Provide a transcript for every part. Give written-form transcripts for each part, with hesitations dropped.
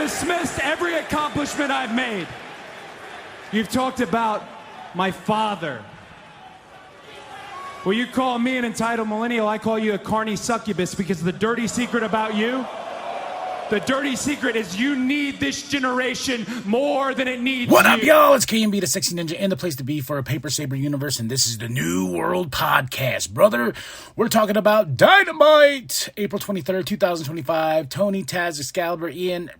dismissed every accomplishment I've made. You've talked about my father. Well, you call me an entitled millennial, I call you a carny succubus, because the dirty secret about you, the dirty secret is you need this generation more than it needs What you. up, y'all? It's KMB, the Sexy Ninja, and the place to be for a Paper Saber universe, and this is the New World Podcast. Brother, we're talking about Dynamite, April 23rd, 2025. Tony, Taz, Excalibur, Ian,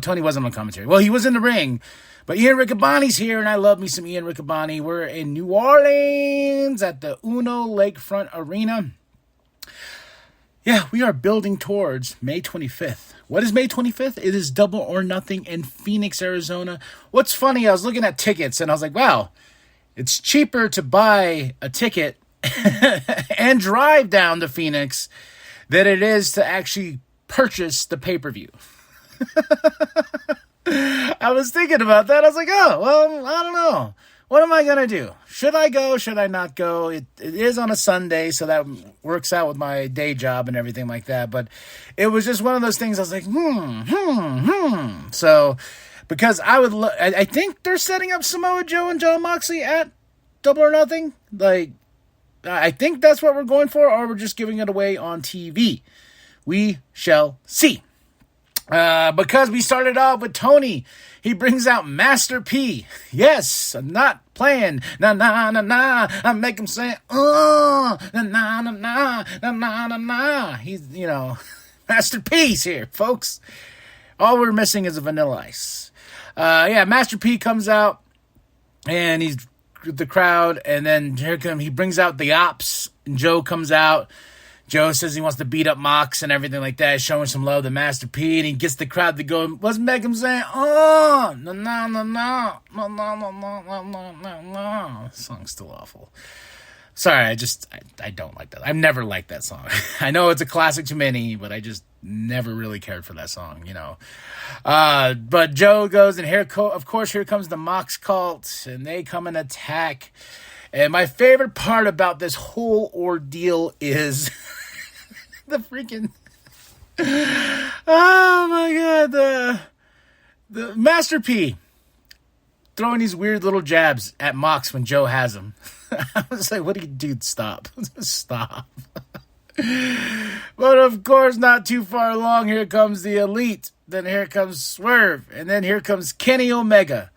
Tony wasn't on commentary. Well, he was in the ring. But Ian Riccaboni's here, and I love me some Ian Riccaboni. We're in New Orleans at the Uno Lakefront Arena. Yeah, we are building towards May 25th. What is May 25th? It is Double or Nothing in Phoenix, Arizona. What's funny, I was looking at tickets, and I was like, wow, it's cheaper to buy a ticket and drive down to Phoenix than it is to actually purchase the pay-per-view. I was thinking about that. I was like, oh, well, I don't know. What am I going to do? Should I go? Should I not go? It is on a Sunday, so that works out with my day job and everything like that. But it was just one of those things I was like, So, because I think they're setting up Samoa Joe and John Moxley at Double or Nothing. Like, I think that's what we're going for, or we're just giving it away on TV. We shall see. Because we started off with Tony, he brings out Master P. Yes, I'm not playing. Na na na na. I make him say, na na na na na na na. He's, Master P's here, folks. All we're missing is a Vanilla Ice. Master P comes out, and he's with the crowd, and then he brings out the Ops, and Joe comes out. Joe says he wants to beat up Mox and everything like that, showing some love to Master P, and he gets the crowd to go, what's Beckham saying? Oh, no, no, no, no, no, no, no, no, no, no, no. The song's still awful. Sorry, I don't like that. I've never liked that song. I know it's a classic to many, but I just never really cared for that song, But Joe goes, and here comes the Mox cult, and they come and attack. And my favorite part about this whole ordeal is the freaking... Oh, my God. The Master P throwing these weird little jabs at Mox when Joe has him. I was like, what do you do? Stop. Stop. But, of course, not too far along, here comes the Elite. Then here comes Swerve. And then here comes Kenny Omega.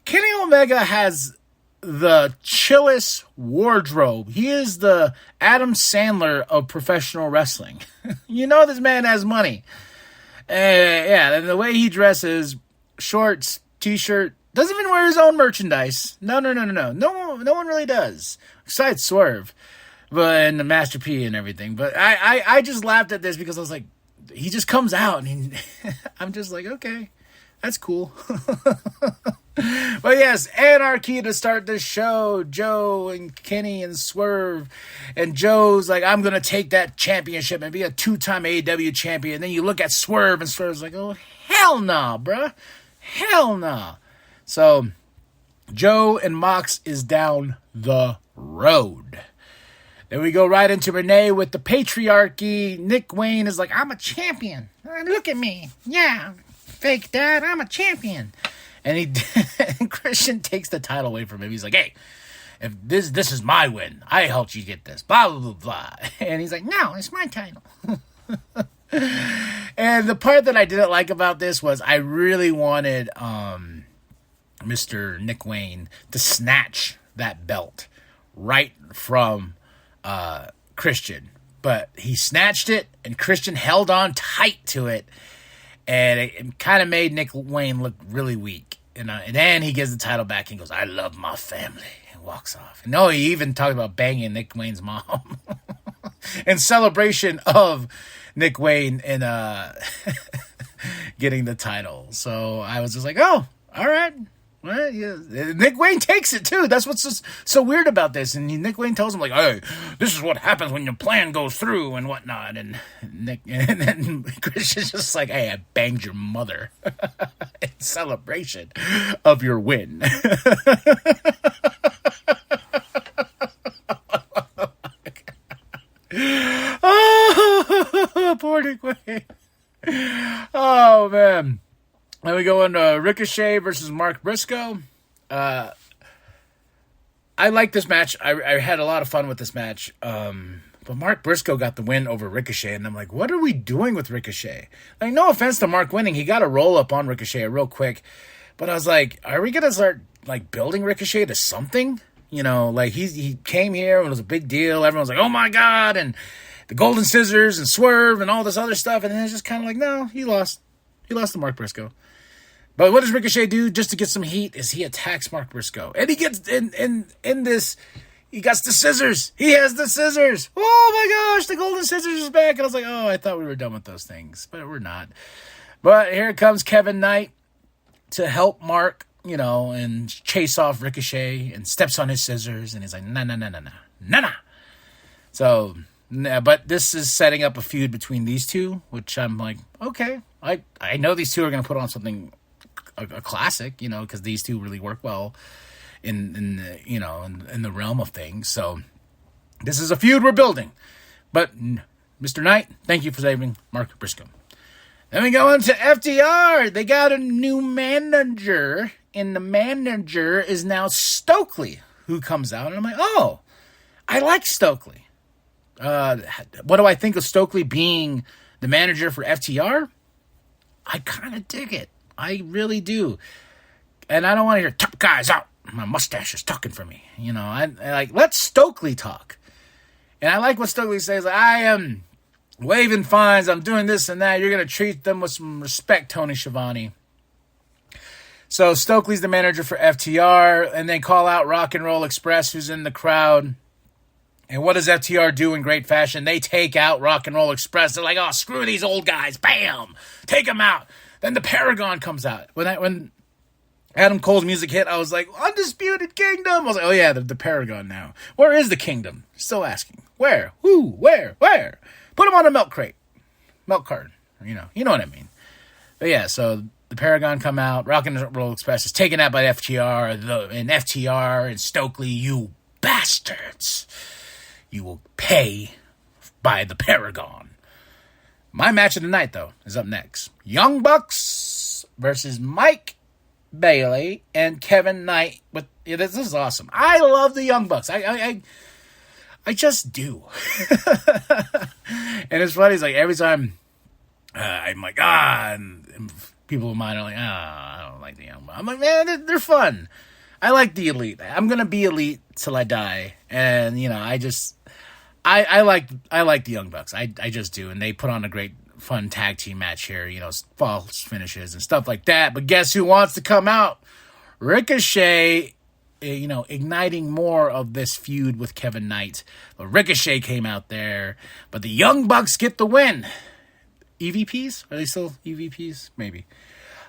Kenny Omega has the chillest wardrobe. He is the Adam Sandler of professional wrestling. This man has money. And the way he dresses, shorts, t-shirt, doesn't even wear his own merchandise. No one really does. Besides Swerve. And the Master P and everything. But I just laughed at this because I was like, he just comes out and I'm just like, okay, that's cool. But yes, Anarchy to start the show. Joe and Kenny and Swerve. And Joe's like, I'm going to take that championship and be a 2-time AEW champion. And then you look at Swerve, and Swerve's like, oh, hell no, bruh. Hell no. So, Joe and Mox is down the road. Then we go right into Renee with the patriarchy. Nick Wayne is like, I'm a champion. Look at me. Yeah, fake dad, I'm a champion. And Christian takes the title away from him. He's like, hey, if this is my win. I helped you get this. Blah, blah, blah, blah. And he's like, no, it's my title. And the part that I didn't like about this was I really wanted Mr. Nick Wayne to snatch that belt right from Christian. But he snatched it, and Christian held on tight to it. And it kind of made Nick Wayne look really weak. And then he gives the title back and goes, I love my family. And walks off. And no, he even talked about banging Nick Wayne's mom. In celebration of Nick Wayne and getting the title. So I was just like, oh, all right. Well, yeah. Nick Wayne takes it too. That's what's just so weird about this. And Nick Wayne tells him like, "Hey, this is what happens when your plan goes through and whatnot." And then Christian's just like, "Hey, I banged your mother in celebration of your win." Oh, poor Nick Wayne. Oh man. Then we go into Ricochet versus Mark Briscoe. I like this match. I had a lot of fun with this match. But Mark Briscoe got the win over Ricochet, and I'm like, what are we doing with Ricochet? Like, no offense to Mark winning. He got a roll up on Ricochet real quick. But I was like, are we going to start, like, building Ricochet to something? You know, like, he came here and it was a big deal. Everyone's like, oh, my God, and the Golden Scissors and Swerve and all this other stuff. And then it's just kind of like, no, he lost. He lost to Mark Briscoe. But what does Ricochet do just to get some heat is he attacks Mark Briscoe. And he gets in this, he got the scissors. He has the scissors. Oh, my gosh, the Golden Scissors is back. And I was like, oh, I thought we were done with those things. But we're not. But here comes Kevin Knight to help Mark, you know, and chase off Ricochet and steps on his scissors. And he's like, nah. So, but this is setting up a feud between these two, which I'm like, okay. I know these two are going to put on something, a classic, you know, because these two really work well in the, you know, in the realm of things. So this is a feud we're building. But Mr. Knight, thank you for saving Mark Briscoe. Then we go into FTR. They got a new manager, and the manager is now Stokely, who comes out. And I'm like, oh, I like Stokely. What do I think of Stokely being the manager for FTR? I kind of dig it. I really do. And I don't want to hear, top guys out. My mustache is talking for me. You know, I like, let Stokely talk. And I like what Stokely says. Like, I am waiving fines. I'm doing this and that. You're going to treat them with some respect, Tony Schiavone. So Stokely's the manager for FTR. And then call out Rock and Roll Express, who's in the crowd. And what does FTR do in great fashion? They take out Rock and Roll Express. They're like, oh, screw these old guys. Bam! Take them out. Then the Paragon comes out. When Adam Cole's music hit, I was like, Undisputed Kingdom. I was like, oh yeah, the Paragon now. Where is the Kingdom? Still asking. Where? Who? Where? Put them on a milk crate. Milk carton. You know what I mean. But yeah, so the Paragon come out. Rock and Roll Express is taken out by FTR. And FTR and Stokely, you bastards. You will pay by the Paragon. My match of the night, though, is up next. Young Bucks versus Mike Bailey and Kevin Knight. But yeah, this is awesome. I love the Young Bucks. I just do. And it's funny. It's like every time I'm like, and people of mine are like, I don't like the Young Bucks. I'm like, man, they're fun. I like the Elite. I'm gonna be Elite till I die. And you know, I like the Young Bucks. I just do. And they put on a great fun tag team match here, you know, false finishes and stuff like that. But guess who wants to come out? Ricochet, you know, igniting more of this feud with Kevin Knight. But Ricochet came out there, but the Young Bucks get the win. EVPs? Are they still EVPs? Maybe.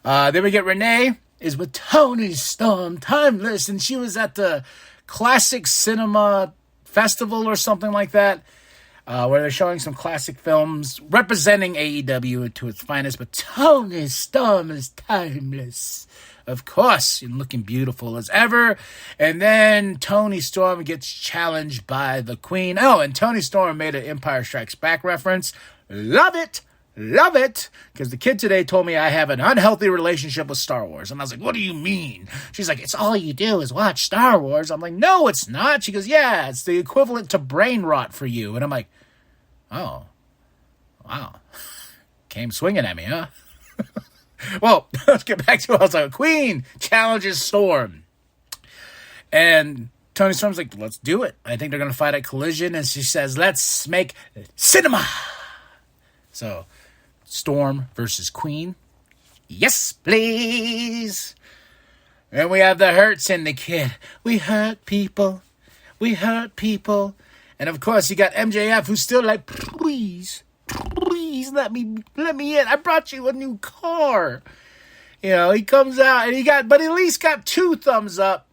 Then we get Renee is with Tony Storm, Timeless, and she was at the Classic Cinema Festival or something like that, where they're showing some classic films representing AEW to its finest. But Tony Storm is timeless, of course, and looking beautiful as ever. And then Tony Storm gets challenged by the Queen. Oh, and Tony Storm made an Empire Strikes Back reference. Love it. Love it, because the kid today told me I have an unhealthy relationship with Star Wars. And I was like, what do you mean? She's like, it's all you do is watch Star Wars. I'm like, no, it's not. She goes, yeah, it's the equivalent to brain rot for you. And I'm like, oh, wow. Came swinging at me, huh? Well, let's get back to it. I was like, Queen challenges Storm. And Tony Storm's like, let's do it. I think they're going to fight at Collision. And she says, let's make cinema. So Storm versus Queen. Yes, please. And we have the Hurt Syndicate. We hurt people. We hurt people. And of course, you got MJF, who's still like, please let me in. I brought you a new car. You know, he comes out and but he at least got 2 thumbs up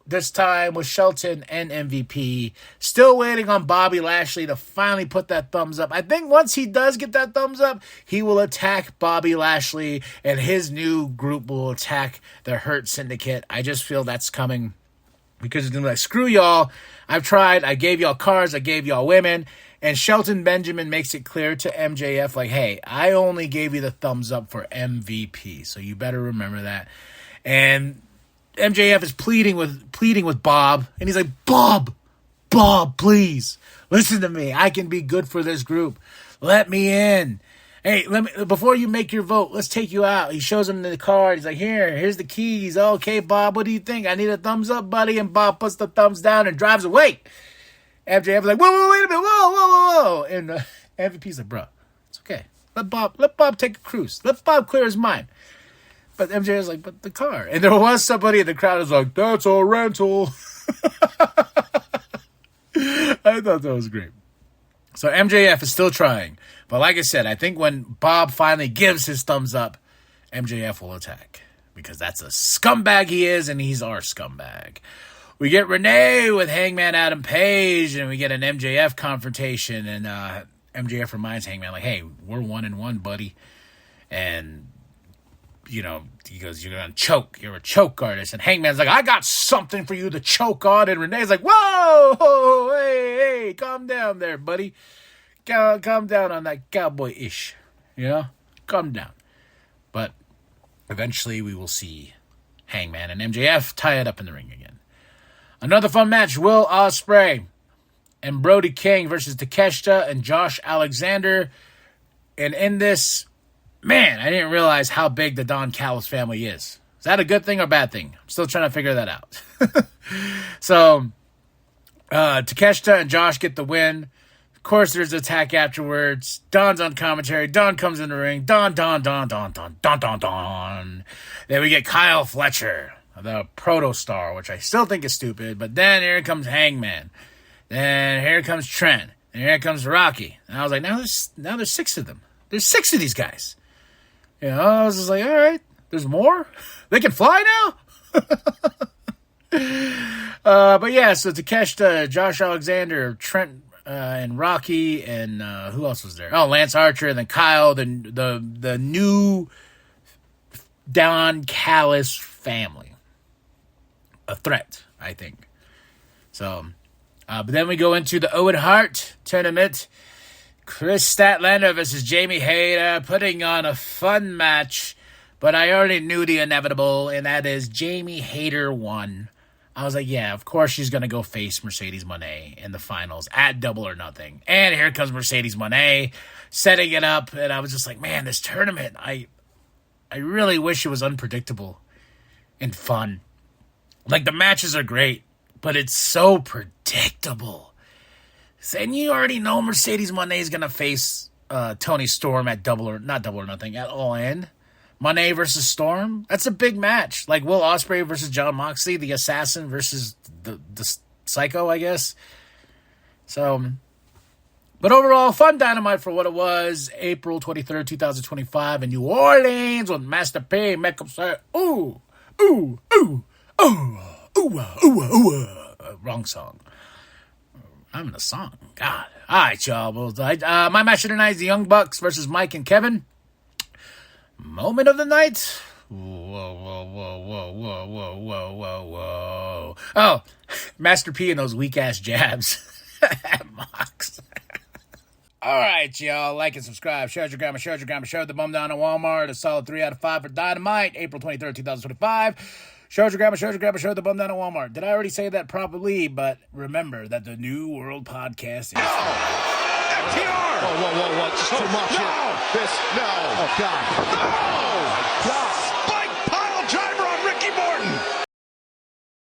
this time with Shelton and MVP. Still waiting on Bobby Lashley to finally put that thumbs up. I think once he does get that thumbs up, he will attack Bobby Lashley and his new group will attack the Hurt Syndicate. I just feel that's coming because it's going to be like, screw y'all. I've tried. I gave y'all cars. I gave y'all women. And Shelton Benjamin makes it clear to MJF, like, hey, I only gave you the thumbs up for MVP, so you better remember that. And MJF is pleading with Bob, and he's like, Bob, please, listen to me. I can be good for this group. Let me in. Hey, before you make your vote, let's take you out. He shows him the card. He's like, here's the keys. Okay, Bob, what do you think? I need a thumbs up, buddy. And Bob puts the thumbs down and drives away. MJF's like, whoa, wait a minute, whoa. And MVP's like, bro, it's okay. Let Bob take a cruise. Let Bob clear his mind. But MJF's like, but the car. And there was somebody in the crowd who's like, that's a rental. I thought that was great. So MJF is still trying. But like I said, I think when Bob finally gives his thumbs up, MJF will attack. Because that's a scumbag he is, and he's our scumbag. We get Renee with Hangman Adam Page, and we get an MJF confrontation. And MJF reminds Hangman, like, hey, we're 1-1, buddy. And, you know, he goes, you're going to choke. You're a choke artist. And Hangman's like, I got something for you to choke on. And Renee's like, whoa, hey, calm down there, buddy. Calm down on that cowboy-ish, you know? Calm down. But eventually we will see Hangman and MJF tie it up in the ring again. Another fun match, Will Ospreay and Brody King versus Takeshita and Josh Alexander. And in this, man, I didn't realize how big the Don Callis family is. Is that a good thing or bad thing? I'm still trying to figure that out. So, Takeshita and Josh get the win. Of course, there's an attack afterwards. Don's on commentary. Don comes in the ring. Don. Then we get Kyle Fletcher, the proto-star, which I still think is stupid. But then here comes Hangman. Then here comes Trent. And here comes Rocky. And I was like, now there's 6 of them. There's 6 of these guys. You know, I was just like, all right, there's more? They can fly now? But yeah, so Takeshita, Josh Alexander, Trent, and Rocky, and who else was there? Oh, Lance Archer, and then Kyle, the new Don Callis family. A threat, I think. So, but then we go into the Owen Hart tournament. Chris Statlander versus Jamie Hayter, putting on a fun match, but I already knew the inevitable, and that is Jamie Hayter won. I was like, yeah, of course she's going to go face Mercedes Moné in the finals at Double or Nothing. And here comes Mercedes Moné setting it up, and I was just like, man, this tournament, I really wish it was unpredictable and fun. Like, the matches are great, but it's so predictable. And you already know Mercedes Moné is going to face Toni Storm at not Double or Nothing, at All In. Moné versus Storm, that's a big match. Like Will Ospreay versus Jon Moxley, the assassin versus the psycho, I guess. So, but overall, fun Dynamite for what it was. April 23rd, 2025 in New Orleans with Master P. Make them say, ooh, ooh, ooh, ooh, ooh, ooh, ooh. Wrong song. I'm in a song. God. All right, y'all. Well, my match of the night is the Young Bucks versus Mike and Kevin. Moment of the night. Whoa. Oh, Master P and those weak-ass jabs at Mox. All right, y'all. Like and subscribe. Share your grandma, Show the bum down at Walmart. A solid 3 out of 5 for Dynamite. April 23rd, 2025. Show your grandma, Show the bum down at Walmart. Did I already say that probably? But remember that the New World Podcast is... FTR! Whoa. Just too much here. Oh, God.